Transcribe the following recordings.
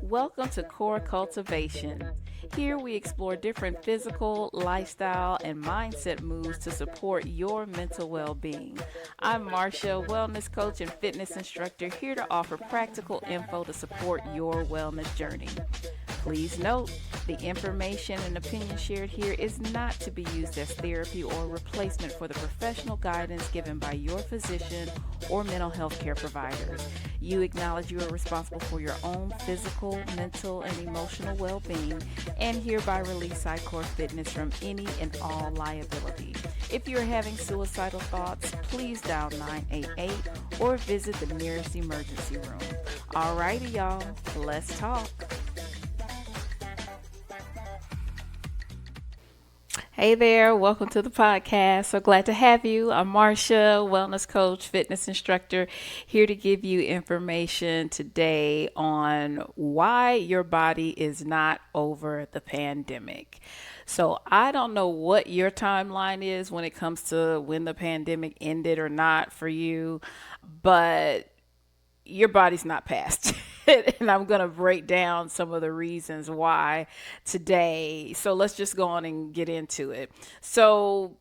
Welcome to CORE Cultivation. Here we explore different physical, lifestyle, and mindset moves to support your mental well-being. I'm Marcia, wellness coach and fitness instructor, here to offer practical info to support your wellness journey. Please note, the information and opinion shared here is not to be used as therapy or replacement for the professional guidance given by your physician or mental health care providers. You acknowledge you are responsible for your own physical, mental, and emotional well-being, and hereby release CORE Fitness from any and all liability. If you are having suicidal thoughts, please dial 988 or visit the nearest emergency room. Alrighty, y'all, let's talk. Hey there, welcome to the podcast. So glad to have you. I'm Marcia, wellness coach, fitness instructor, here to give you information today on why your body is not over the pandemic. So I don't know what your timeline is when it comes to when the pandemic ended or not for you, but your body's not past. And I'm going to break down some of the reasons why today. So let's just go on and get into it. So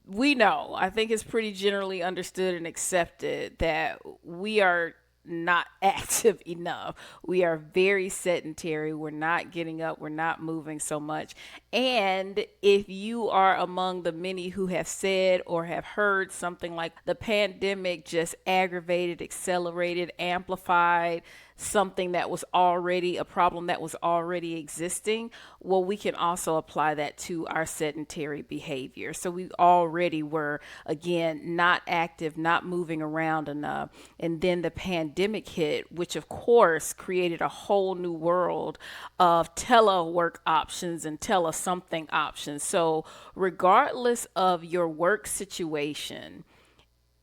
we know, I think it's pretty generally understood and accepted that we are not active enough. We are very sedentary. We're not getting up. We're not moving so much. And if you are among the many who have said or have heard something like the pandemic just aggravated, accelerated, amplified something that was already a problem that was already existing, well, we can also apply that to our sedentary behavior. So we already were, again, not active, not moving around enough. And then the pandemic hit, which of course created a whole new world of telework options and tele something options. So regardless of your work situation,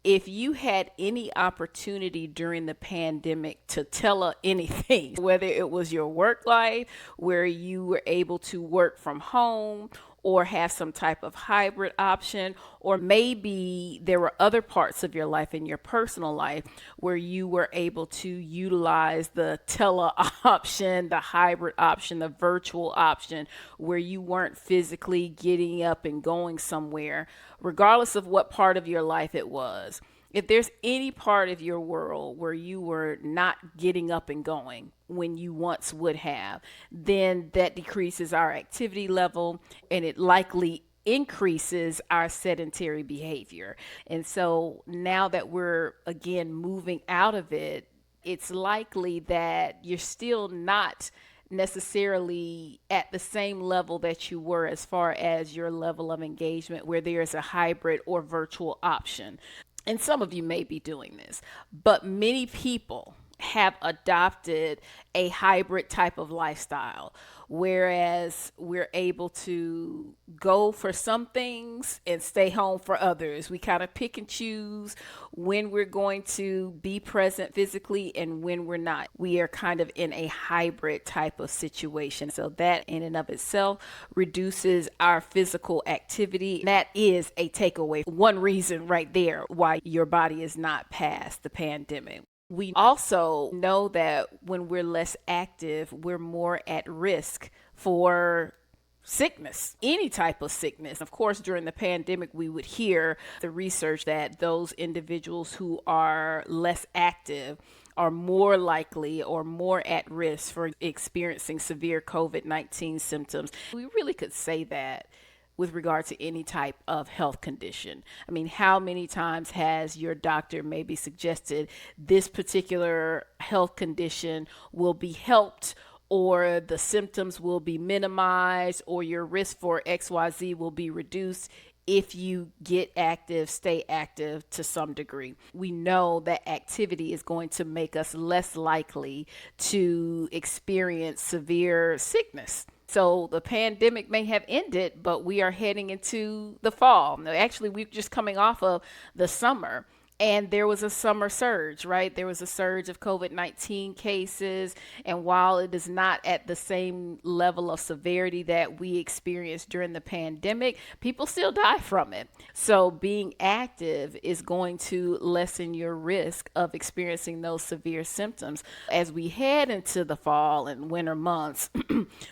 if you had any opportunity during the pandemic to tell anything, whether it was your work life where you were able to work from home or have some type of hybrid option, or maybe there were other parts of your life in your personal life where you were able to utilize the tele option, the hybrid option, the virtual option, where you weren't physically getting up and going somewhere, regardless of what part of your life it was. If there's any part of your world where you were not getting up and going when you once would have, then that decreases our activity level and it likely increases our sedentary behavior. And so now that we're again moving out of it, it's likely that you're still not necessarily at the same level that you were as far as your level of engagement where there's a hybrid or virtual option. And some of you may be doing this, but many people have adopted a hybrid type of lifestyle, whereas we're able to go for some things and stay home for others. We kind of pick and choose when we're going to be present physically and when we're not. We are kind of in a hybrid type of situation. So that in and of itself reduces our physical activity. That is a takeaway. One reason right there why your body is not past the pandemic. We also know that when we're less active, we're more at risk for sickness, any type of sickness. Of course, during the pandemic, we would hear the research that those individuals who are less active are more likely or more at risk for experiencing severe COVID-19 symptoms. We really could say that with regard to any type of health condition. I mean, how many times has your doctor maybe suggested this particular health condition will be helped, or the symptoms will be minimized, or your risk for XYZ will be reduced if you get active, stay active to some degree? We know that activity is going to make us less likely to experience severe sickness. So the pandemic may have ended, but we are heading into the fall. Now, actually, we're just coming off of the summer. And there was a summer surge, right? There was a surge of COVID-19 cases. And while it is not at the same level of severity that we experienced during the pandemic, people still die from it. So being active is going to lessen your risk of experiencing those severe symptoms. As we head into the fall and winter months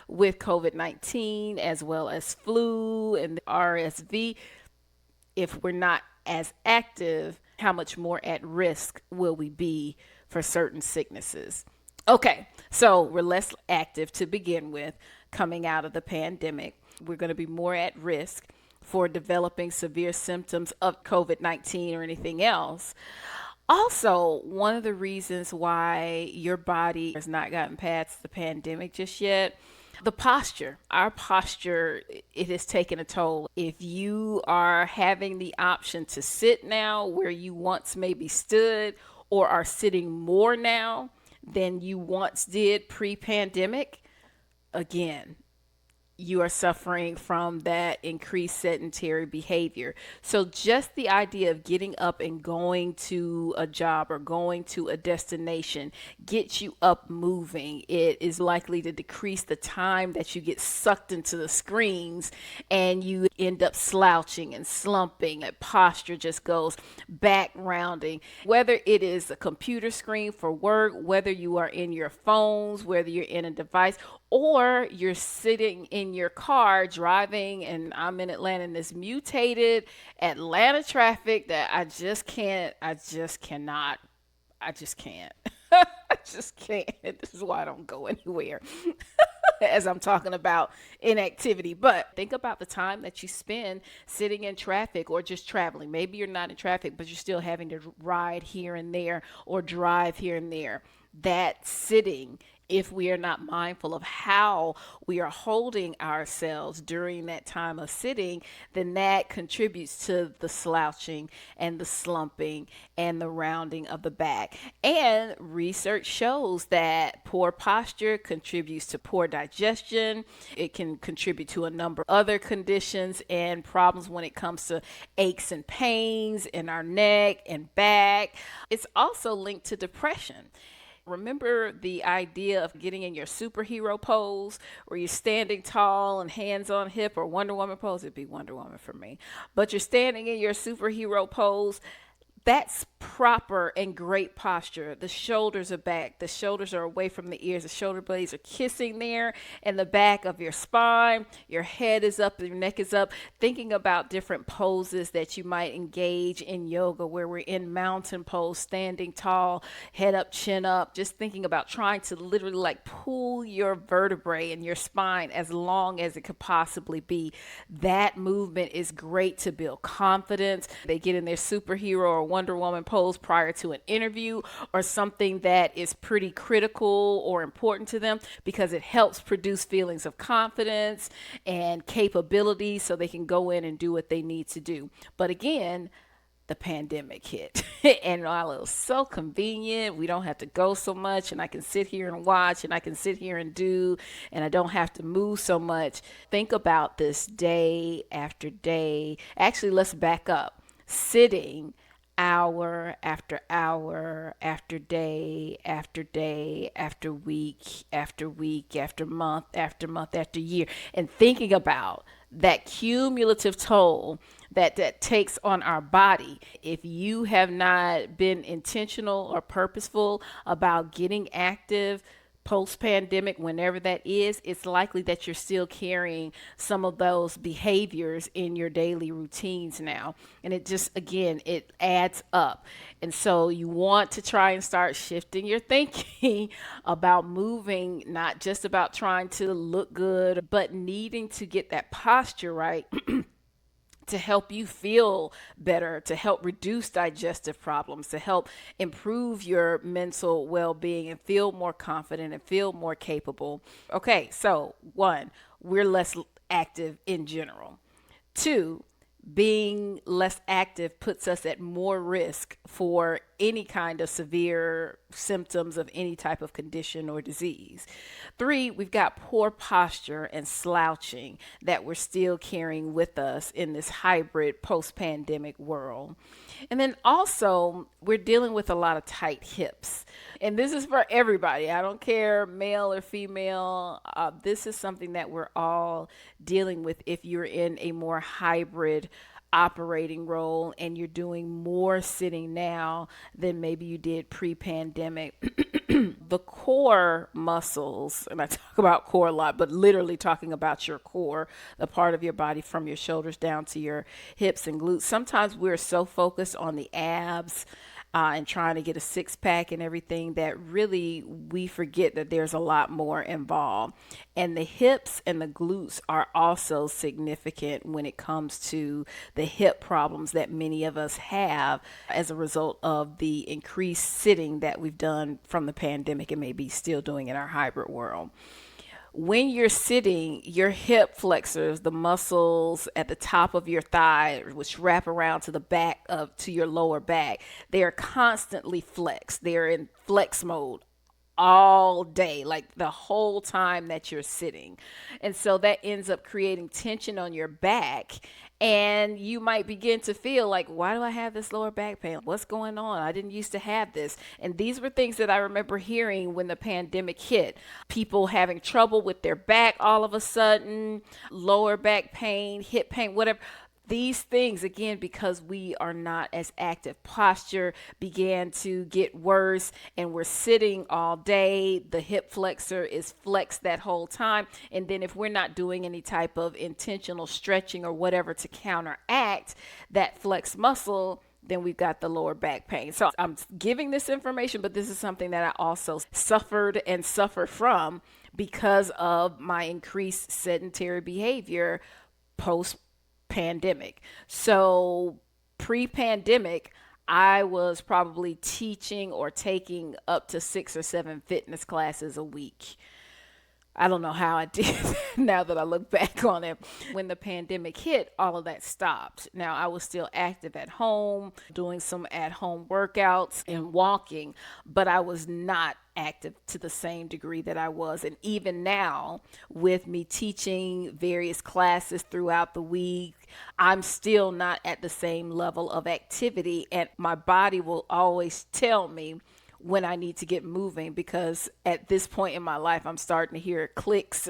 with COVID-19, as well as flu and the RSV, if we're not as active, how much more at risk will we be for certain sicknesses? Okay, so we're less active to begin with coming out of the pandemic. We're going to be more at risk for developing severe symptoms of COVID-19 or anything else. Also, one of the reasons why your body has not gotten past the pandemic just yet, the posture, our posture, it has taken a toll. If you are having the option to sit now where you once maybe stood, or are sitting more now than you once did pre-pandemic, again, you are suffering from that increased sedentary behavior. So just the idea of getting up and going to a job or going to a destination gets you up moving. It is likely to decrease the time that you get sucked into the screens and you end up slouching and slumping. That posture just goes back rounding. Whether it is a computer screen for work, whether you are in your phones, whether you're in a device, or you're sitting in your car driving, and I'm in Atlanta in this mutated Atlanta traffic that I just can't, I just cannot, I just can't. I just can't. This is why I don't go anywhere as I'm talking about inactivity. But think about the time that you spend sitting in traffic or just traveling. Maybe you're not in traffic, but you're still having to ride here and there or drive here and there. That sitting, if we are not mindful of how we are holding ourselves during that time of sitting, then that contributes to the slouching and the slumping and the rounding of the back. And research shows that poor posture contributes to poor digestion. It can contribute to a number of other conditions and problems when it comes to aches and pains in our neck and back. It's also linked to depression. Remember the idea of getting in your superhero pose where you're standing tall and hands on hip, or Wonder Woman pose? It'd be Wonder Woman for me. But you're standing in your superhero pose. That's proper and great posture. The shoulders are back. The shoulders are away from the ears. The shoulder blades are kissing there in the back of your spine. Your head is up, your neck is up. Thinking about different poses that you might engage in yoga, where we're in mountain pose, standing tall, head up, chin up. Just thinking about trying to literally like pull your vertebrae and your spine as long as it could possibly be. That movement is great to build confidence. They get in their superhero or Wonder Woman pose prior to an interview or something that is pretty critical or important to them, because it helps produce feelings of confidence and capability so they can go in and do what they need to do. But again, the pandemic hit and while it was so convenient, we don't have to go so much, and I can sit here and watch, and I can sit here and do, and I don't have to move so much. Think about this day after day. Actually, let's back up. Sitting hour after hour, after day after day, after week after week, after month after year, and thinking about that cumulative toll that takes on our body. If you have not been intentional or purposeful about getting active post-pandemic, whenever that is, it's likely that you're still carrying some of those behaviors in your daily routines now. And it just, again, it adds up. And so you want to try and start shifting your thinking about moving, not just about trying to look good, but needing to get that posture right to help you feel better, to help reduce digestive problems, to help improve your mental well-being and feel more confident and feel more capable. Okay, so 1, we're less active in general. 2, being less active puts us at more risk for any kind of severe symptoms of any type of condition or disease. 3, we've got poor posture and slouching that we're still carrying with us in this hybrid post-pandemic world. And then also, we're dealing with a lot of tight hips. And this is for everybody. I don't care, male or female. This is something that we're all dealing with if you're in a more hybrid operating role and you're doing more sitting now than maybe you did pre-pandemic. The core muscles, and I talk about core a lot, but literally talking about your core, the part of your body from your shoulders down to your hips and glutes. Sometimes we're so focused on the abs and trying to get a six pack and everything that really we forget that there's a lot more involved. And the hips and the glutes are also significant when it comes to the hip problems that many of us have as a result of the increased sitting that we've done from the pandemic and maybe still doing in our hybrid world. When you're sitting, your hip flexors, the muscles at the top of your thigh, which wrap around to the back of to your lower back, they are constantly flexed. They're in flex mode all day, like the whole time that you're sitting. And so that ends up creating tension on your back. And you might begin to feel like, why do I have this lower back pain? What's going on? I didn't used to have this. And these were things that I remember hearing when the pandemic hit. People having trouble with their back all of a sudden, lower back pain, hip pain, whatever. These things, again, because we are not as active, posture began to get worse and we're sitting all day. The hip flexor is flexed that whole time. And then if we're not doing any type of intentional stretching or whatever to counteract that flexed muscle, then we've got the lower back pain. So I'm giving this information, but this is something that I also suffered and suffer from because of my increased sedentary behavior post pandemic. So pre-pandemic, I was probably teaching or taking up to 6 or 7 fitness classes a week. I don't know how I did now that I look back on it. When the pandemic hit, all of that stopped. Now, I was still active at home, doing some at-home workouts and walking, but I was not active to the same degree that I was. And even now, with me teaching various classes throughout the week, I'm still not at the same level of activity. And my body will always tell me when I need to get moving, because at this point in my life, I'm starting to hear clicks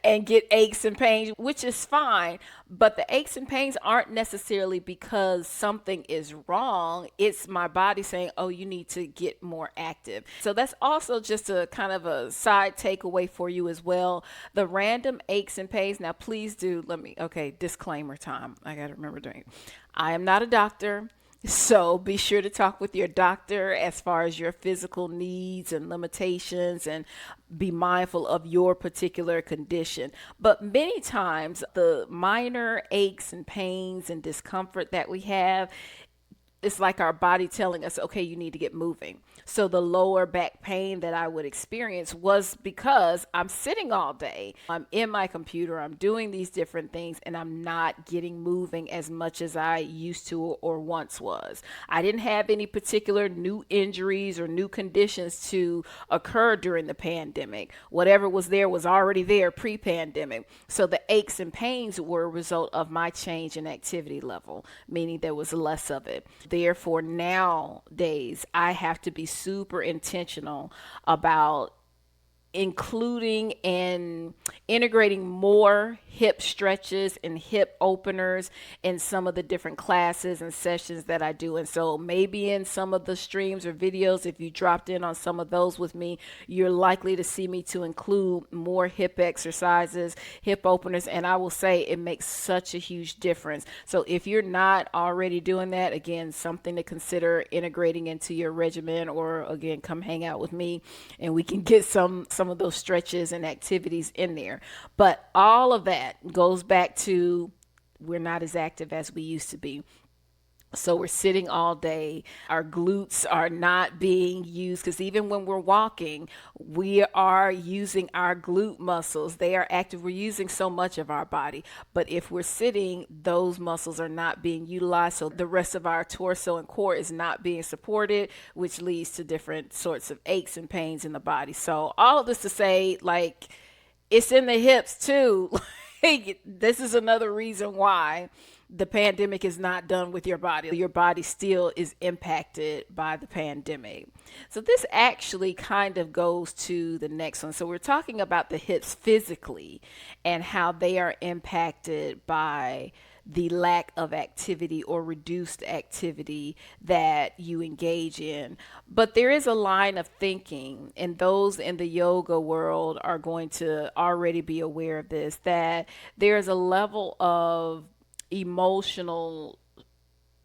and get aches and pains, which is fine. But the aches and pains aren't necessarily because something is wrong. It's my body saying, oh, you need to get more active. So that's also just a kind of a side takeaway for you as well. The random aches and pains. Now, please do okay, disclaimer time. I got to remember doing it. I am not a doctor. So be sure to talk with your doctor as far as your physical needs and limitations, and be mindful of your particular condition. But many times the minor aches and pains and discomfort that we have, it's like our body telling us, okay, you need to get moving. So the lower back pain that I would experience was because I'm sitting all day. I'm in my computer. I'm doing these different things and I'm not getting moving as much as I used to or once was. I didn't have any particular new injuries or new conditions to occur during the pandemic. Whatever was there was already there pre-pandemic. So the aches and pains were a result of my change in activity level, meaning there was less of it. Therefore, nowadays, I have to be super intentional about including and integrating more hip stretches and hip openers in some of the different classes and sessions that I do. And so maybe in some of the streams or videos, if you dropped in on some of those with me, you're likely to see me to include more hip exercises, hip openers, and I will say it makes such a huge difference. So if you're not already doing that, again, something to consider integrating into your regimen, or again, come hang out with me and we can get some of those stretches and activities in there. But all of that goes back to we're not as active as we used to be. So we're sitting all day. Our glutes are not being used because even when we're walking, we are using our glute muscles. They are active. We're using so much of our body. But if we're sitting, those muscles are not being utilized. So the rest of our torso and core is not being supported, which leads to different sorts of aches and pains in the body. So all of this to say, like, it's in the hips too. Like, this is another reason why the pandemic is not done with your body. Your body still is impacted by the pandemic. So this actually kind of goes to the next one. So we're talking about the hips physically and how they are impacted by the lack of activity or reduced activity that you engage in. But there is a line of thinking, and those in the yoga world are going to already be aware of this, that there's a level of emotional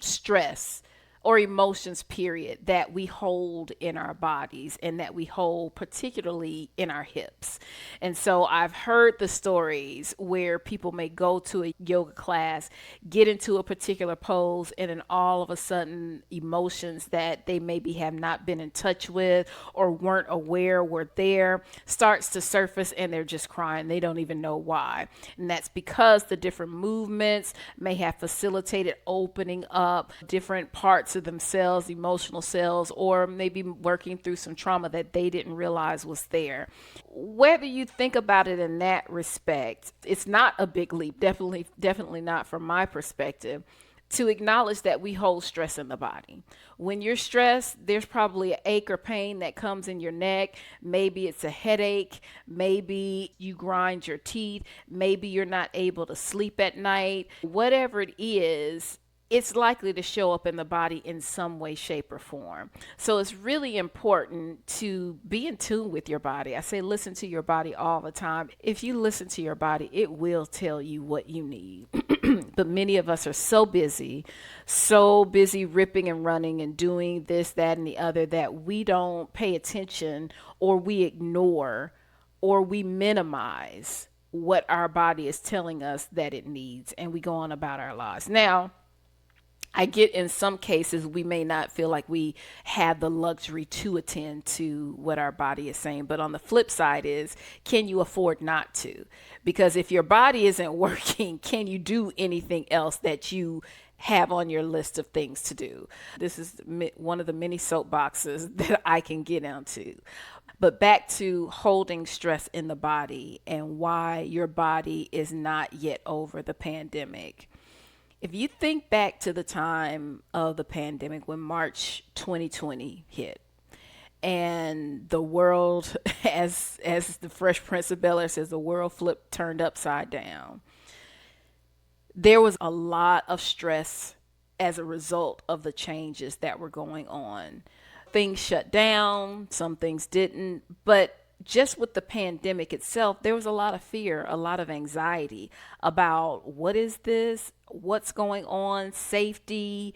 stress or emotions, period, that we hold in our bodies and that we hold particularly in our hips. And so I've heard the stories where people may go to a yoga class, get into a particular pose, and then all of a sudden emotions that they maybe have not been in touch with or weren't aware were there starts to surface, and they're just crying. They don't even know why. And that's because the different movements may have facilitated opening up different parts of themselves, emotional cells, or maybe working through some trauma that they didn't realize was there. Whether you think about it in that respect, it's not a big leap, definitely not from my perspective, to acknowledge that we hold stress in the body. When you're stressed, there's probably an ache or pain that comes in your neck. Maybe it's a headache. Maybe you grind your teeth. Maybe you're not able to sleep at night. Whatever it is, it's likely to show up in the body in some way, shape, or form. So it's really important to be in tune with your body. I say listen to your body all the time. If you listen to your body, it will tell you what you need. But many of us are so busy ripping and running and doing this, that, and the other that we don't pay attention, or we ignore, or we minimize what our body is telling us that it needs, and we go on about our lives. Now, I get in some cases we may not feel like we have the luxury to attend to what our body is saying. But on the flip side is, can you afford not to? Because if your body isn't working, can you do anything else that you have on your list of things to do? This is one of the many soapboxes that I can get into. But back to holding stress in the body and why your body is not yet over the pandemic. If you think back to the time of the pandemic when March 2020 hit, and the world, as the Fresh Prince of Bel-Air says, the world turned upside down. There was a lot of stress as a result of the changes that were going on. Things shut down, some things didn't, but just with the pandemic itself, there was a lot of fear, a lot of anxiety about what is this, what's going on, safety,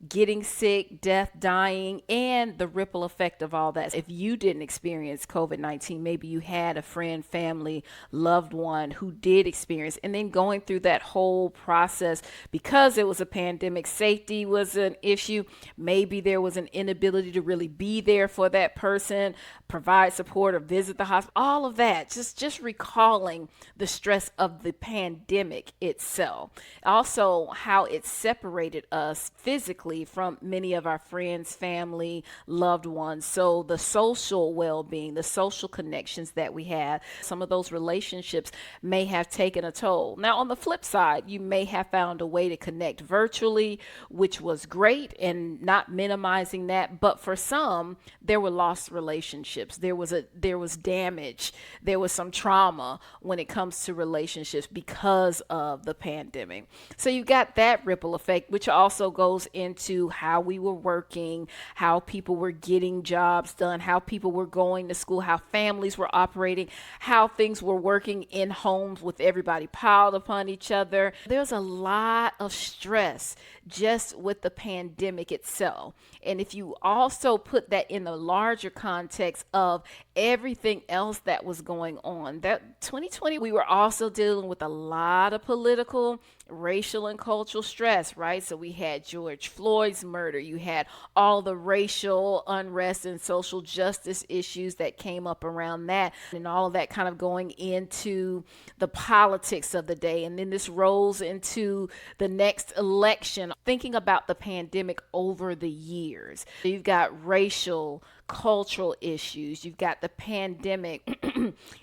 getting sick, death, dying, and the ripple effect of all that. If you didn't experience COVID-19, maybe you had a friend, family, loved one who did experience, and then going through that whole process because it was a pandemic, safety was an issue. Maybe there was an inability to really be there for that person, provide support or visit the hospital, all of that. Just recalling the stress of the pandemic itself. Also, how it separated us physically from many of our friends, family, loved ones. So the social well-being, the social connections that we had, some of those relationships may have taken a toll. Now, on the flip side, you may have found a way to connect virtually, which was great, and not minimizing that. But for some, there were lost relationships. There was damage. There was some trauma when it comes to relationships because of the pandemic. So you got that ripple effect, which also goes into how we were working, how people were getting jobs done, how people were going to school, how families were operating, how things were working in homes with everybody piled upon each other. There's a lot of stress just with the pandemic itself. And if you also put that in the larger context of everything else that was going on, that 2020, we were also dealing with a lot of political Racial and cultural stress, right? So we had George Floyd's murder. You had all the racial unrest and social justice issues that came up around that, and all of that kind of going into the politics of the day. And then this rolls into the next election. Thinking about the pandemic over the years, you've got racial, cultural issues, you've got the pandemic.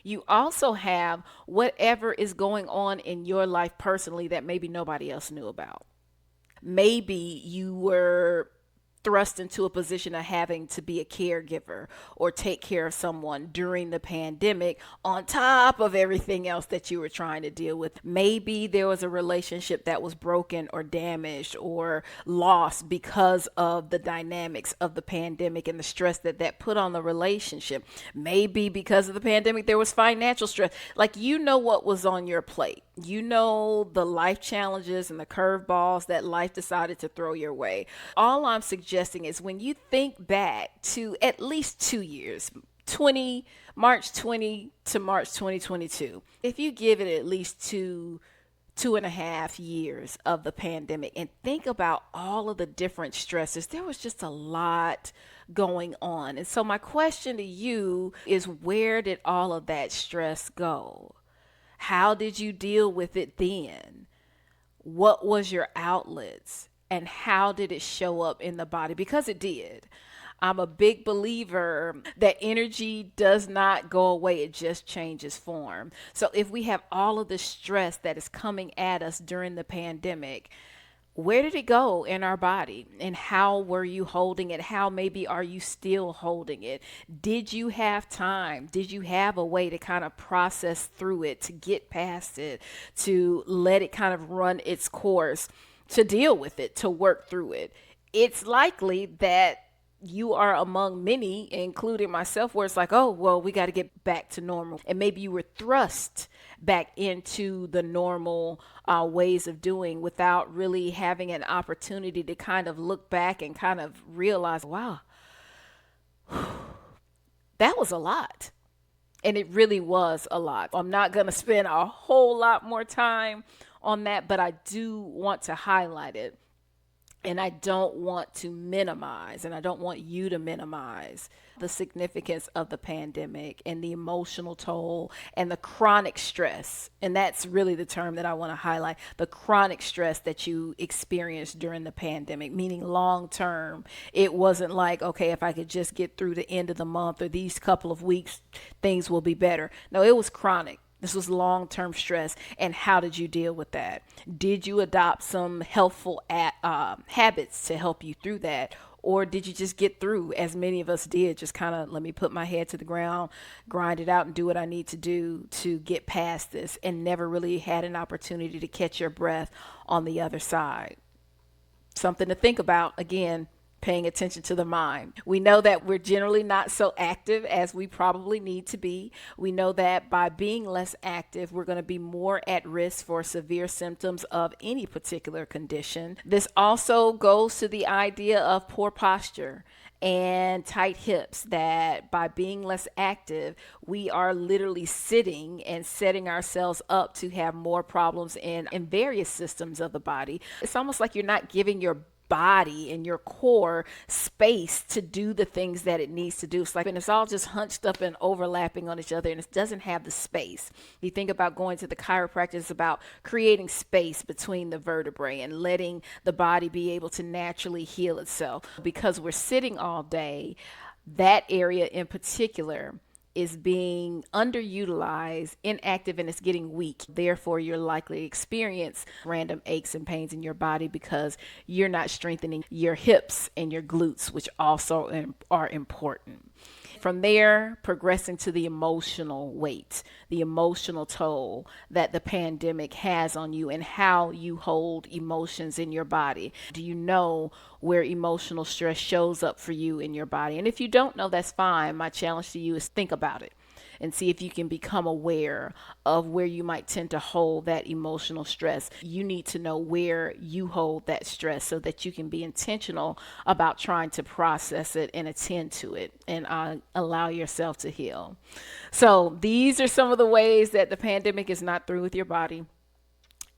You also have whatever is going on in your life personally that maybe nobody else knew about. Maybe you were thrust into a position of having to be a caregiver or take care of someone during the pandemic on top of everything else that you were trying to deal with. Maybe there was a relationship that was broken or damaged or lost because of the dynamics of the pandemic and the stress that that put on the relationship. Maybe because of the pandemic there was financial stress. Like, you know what was on your plate. You know the life challenges and the curveballs that life decided to throw your way. All I'm suggesting is, when you think back to at least 2 years, 20 March 20 to March 2022, if you give it at least 2.5 years of the pandemic, and think about all of the different stresses, there was just a lot going on. And so my question to you is, where did all of that stress go? How did you deal with it then? What was your outlets? And how did it show up in the body? Because it did. I'm a big believer that energy does not go away, it just changes form. So if we have all of the stress that is coming at us during the pandemic, where did it go in our body, and how were you holding it? How maybe are you still holding it? Did you have time? Did you have a way to kind of process through it, to get past it, to let it kind of run its course, to deal with it, to work through it? It's likely that you are among many, including myself, where it's like, oh, well, we got to get back to normal. And maybe you were thrust back into the normal ways of doing without really having an opportunity to kind of look back and kind of realize, wow, that was a lot. And it really was a lot. I'm not going to spend a whole lot more time on that, but I do want to highlight it. And I don't want to minimize, and I don't want you to minimize the significance of the pandemic and the emotional toll and the chronic stress. And that's really the term that I want to highlight, the chronic stress that you experienced during the pandemic, meaning long term. It wasn't like, okay, if I could just get through the end of the month or these couple of weeks, things will be better. No, it was chronic. This was long-term stress. And how did you deal with that? Did you adopt some helpful habits to help you through that? Or did you just get through, as many of us did, just kind of let me put my head to the ground, grind it out, and do what I need to do to get past this, and never really had an opportunity to catch your breath on the other side? Something to think about. Again, paying attention to the mind. We know that we're generally not so active as we probably need to be. We know that by being less active, we're going to be more at risk for severe symptoms of any particular condition. This also goes to the idea of poor posture and tight hips, that by being less active, we are literally sitting and setting ourselves up to have more problems in various systems of the body. It's almost like you're not giving your body and your core space to do the things that it needs to do. It's like, and it's all just hunched up and overlapping on each other, and it doesn't have the space. You think about going to the chiropractor, it's about creating space between the vertebrae and letting the body be able to naturally heal itself. Because we're sitting all day, that area in particular is being underutilized, inactive, and it's getting weak. Therefore, you're likely to experience random aches and pains in your body because you're not strengthening your hips and your glutes, which also are important. From there, progressing to the emotional weight, the emotional toll that the pandemic has on you and how you hold emotions in your body. Do you know where emotional stress shows up for you in your body? And if you don't know, that's fine. My challenge to you is think about it and see if you can become aware of where you might tend to hold that emotional stress. You need to know where you hold that stress so that you can be intentional about trying to process it and attend to it and allow yourself to heal. So these are some of the ways that the pandemic is not through with your body.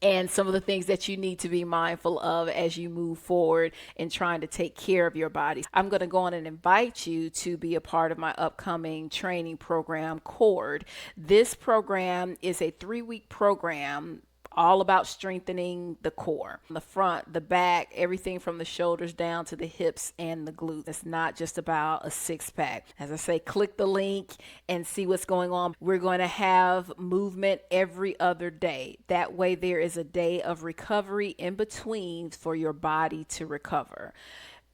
and some of the things that you need to be mindful of as you move forward in trying to take care of your body. I'm going to go on and invite you to be a part of my upcoming training program, CORE. This program is a 3-week program all about strengthening the core, the front, the back, everything from the shoulders down to the hips and the glutes. It's not just about a six pack. As I say, click the link and see what's going on. We're going to have movement every other day. That way, there is a day of recovery in between for your body to recover.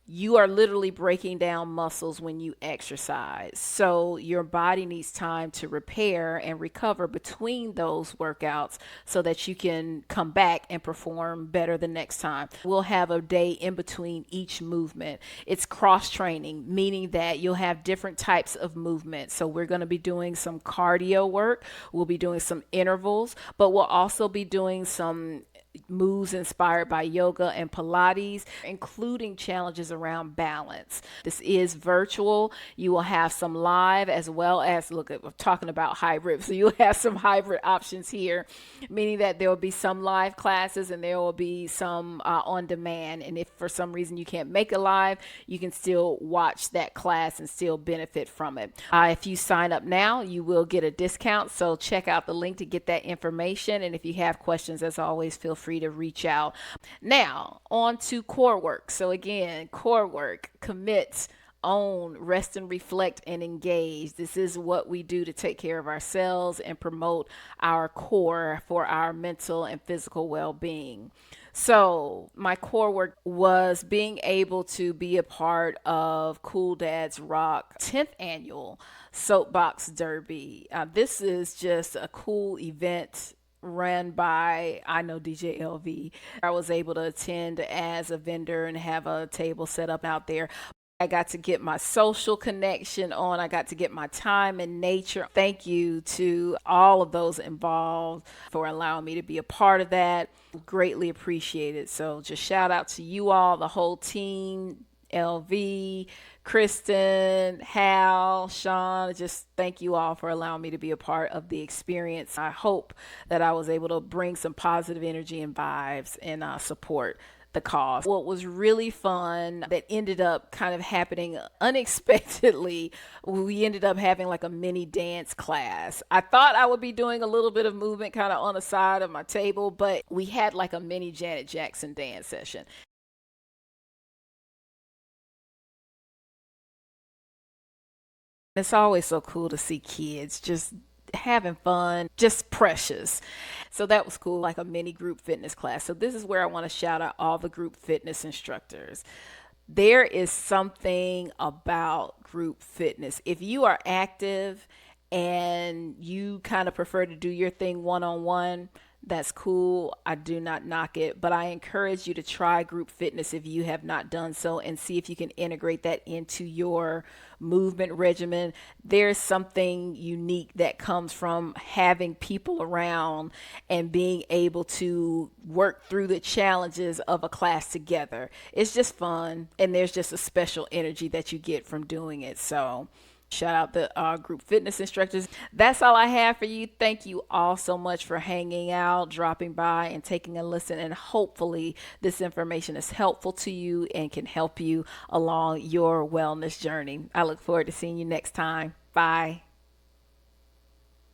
You are literally breaking down muscles when you exercise. So your body needs time to repair and recover between those workouts so that you can come back and perform better the next time. We'll have a day in between each movement. It's cross training, meaning that you'll have different types of movement. So we're going to be doing some cardio work. We'll be doing some intervals, but we'll also be doing some moves inspired by yoga and Pilates, including challenges around balance. This is virtual. You will have some live as well as, look, we're talking about hybrid. So you'll have some hybrid options here, meaning that there will be some live classes and there will be some on demand. And if for some reason you can't make it live, you can still watch that class and still benefit from it. If you sign up now, you will get a discount. So check out the link to get that information. And if you have questions, as always, feel free to reach out. Now, on to core work. So again, core work, commit, own, rest and reflect and engage. This is what we do to take care of ourselves and promote our core for our mental and physical well-being. So my core work was being able to be a part of Cool Dad's Rock 10th annual Soapbox Derby. This is just a cool event run by, I know, DJ LV. I was able to attend as a vendor and have a table set up out there. I got to get my social connection on. I got to get my time in nature. Thank you to all of those involved for allowing me to be a part of that. Greatly appreciated. So just shout out to you all, the whole team, LV, Kristen, Hal, Sean. Just thank you all for allowing me to be a part of the experience. I hope that I was able to bring some positive energy and vibes and support the cause. What was really fun that ended up kind of happening unexpectedly, we ended up having like a mini dance class. I thought I would be doing a little bit of movement kind of on the side of my table, but we had like a mini Janet Jackson dance session. It's always so cool to see kids just having fun, just precious. So that was cool, like a mini group fitness class. So this is where I want to shout out all the group fitness instructors. There is something about group fitness. If you are active and you kind of prefer to do your thing one on one, that's cool. I do not knock it, but I encourage you to try group fitness if you have not done so and see if you can integrate that into your movement regimen. There's something unique that comes from having people around and being able to work through the challenges of a class together. It's just fun, and there's just a special energy that you get from doing it. So shout out the group fitness instructors. That's all I have for you. Thank you all so much for hanging out, dropping by, and taking a listen. And hopefully, this information is helpful to you and can help you along your wellness journey. I look forward to seeing you next time. Bye.